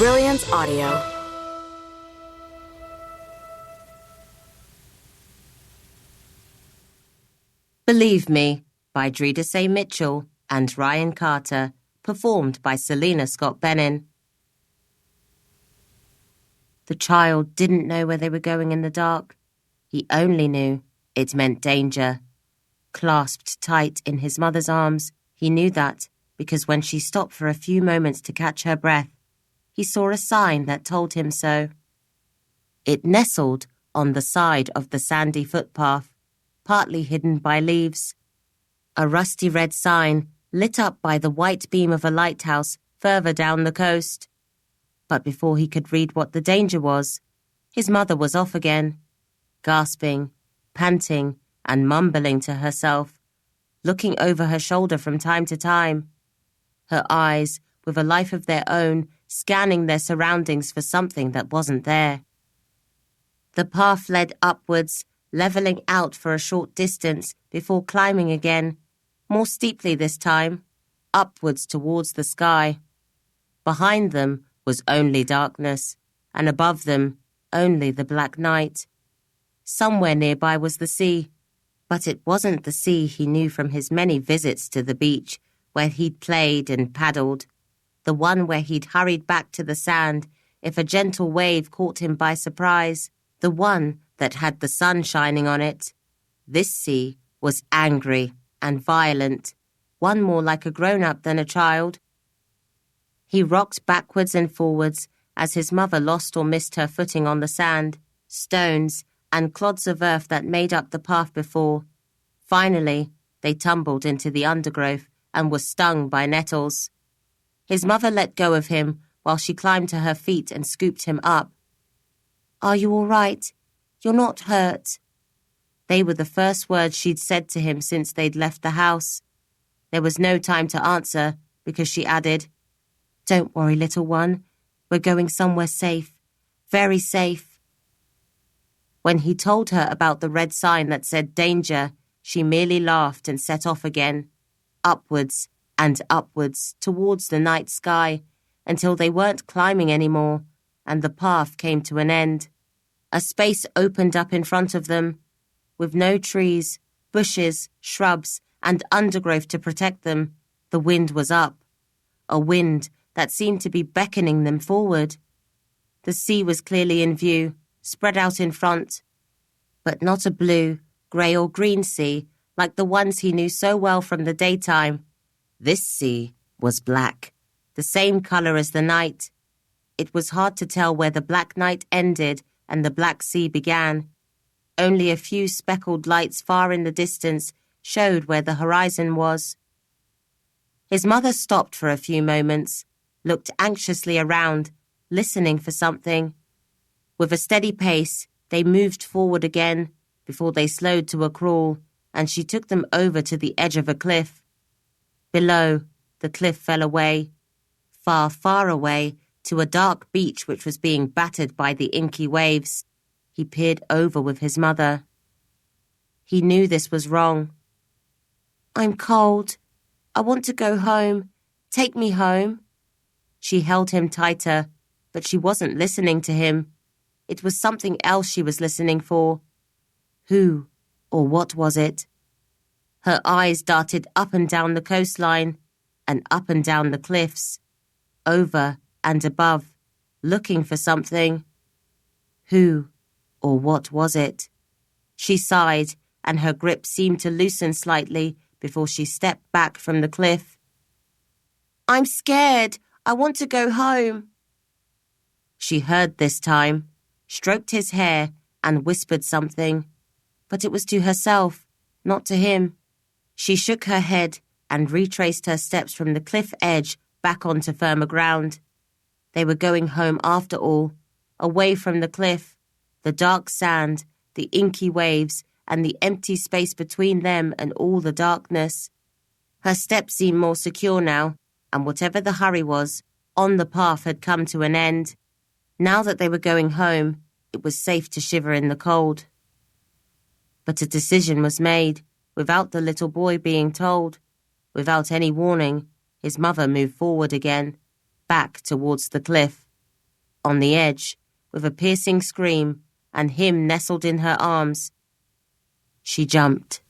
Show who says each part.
Speaker 1: Brilliance Audio.
Speaker 2: Believe Me by Dreda Mitchell and Ryan Carter, performed by Selena Scott Benin. The child didn't know where they were going in the dark. He only knew it meant danger. Clasped tight in his mother's arms, he knew that because when she stopped for a few moments to catch her breath, he saw a sign that told him so. It nestled on the side of the sandy footpath, partly hidden by leaves. A rusty red sign lit up by the white beam of a lighthouse further down the coast. But before he could read what the danger was, his mother was off again, gasping, panting, and mumbling to herself, looking over her shoulder from time to time, her eyes, with a life of their own, scanning their surroundings for something that wasn't there. The path led upwards, levelling out for a short distance before climbing again, more steeply this time, upwards towards the sky. Behind them was only darkness, and above them only the black night. Somewhere nearby was the sea, but it wasn't the sea he knew from his many visits to the beach, where he'd played and paddled, the one where he'd hurried back to the sand if a gentle wave caught him by surprise, the one that had the sun shining on it. This sea was angry and violent, one more like a grown-up than a child. He rocked backwards and forwards as his mother lost or missed her footing on the sand, stones, and clods of earth that made up the path before. Finally, they tumbled into the undergrowth and were stung by nettles. His mother let go of him while she climbed to her feet and scooped him up. "Are you all right? You're not hurt?" They were the first words she'd said to him since they'd left the house. There was no time to answer because she added, "Don't worry, little one. We're going somewhere safe, very safe." When he told her about the red sign that said danger, she merely laughed and set off again, upwards and upwards towards the night sky, until they weren't climbing anymore, and the path came to an end. A space opened up in front of them, with no trees, bushes, shrubs, and undergrowth to protect them. The wind was up, a wind that seemed to be beckoning them forward. The sea was clearly in view, spread out in front, but not a blue, grey or green sea like the ones he knew so well from the daytime. This sea was black, the same colour as the night. It was hard to tell where the black night ended and the black sea began. Only a few speckled lights far in the distance showed where the horizon was. His mother stopped for a few moments, looked anxiously around, listening for something. With a steady pace, they moved forward again before they slowed to a crawl, and she took them over to the edge of a cliff. Below, the cliff fell away, far, far away, to a dark beach which was being battered by the inky waves. He peered over with his mother. He knew this was wrong. "I'm cold. I want to go home. Take me home." She held him tighter, but she wasn't listening to him. It was something else she was listening for. Who or what was it? Her eyes darted up and down the coastline, and up and down the cliffs, over and above, looking for something. Who or what was it? She sighed, and her grip seemed to loosen slightly before she stepped back from the cliff. "I'm scared. I want to go home." She heard this time, stroked his hair, and whispered something, but it was to herself, not to him. She shook her head and retraced her steps from the cliff edge back onto firmer ground. They were going home after all, away from the cliff, the dark sand, the inky waves, and the empty space between them and all the darkness. Her steps seemed more secure now, and whatever the hurry was, on the path had come to an end. Now that they were going home, it was safe to shiver in the cold. But a decision was made, without the little boy being told. Without any warning, his mother moved forward again, back towards the cliff. on the edge, with a piercing scream, and him nestled in her arms. She jumped.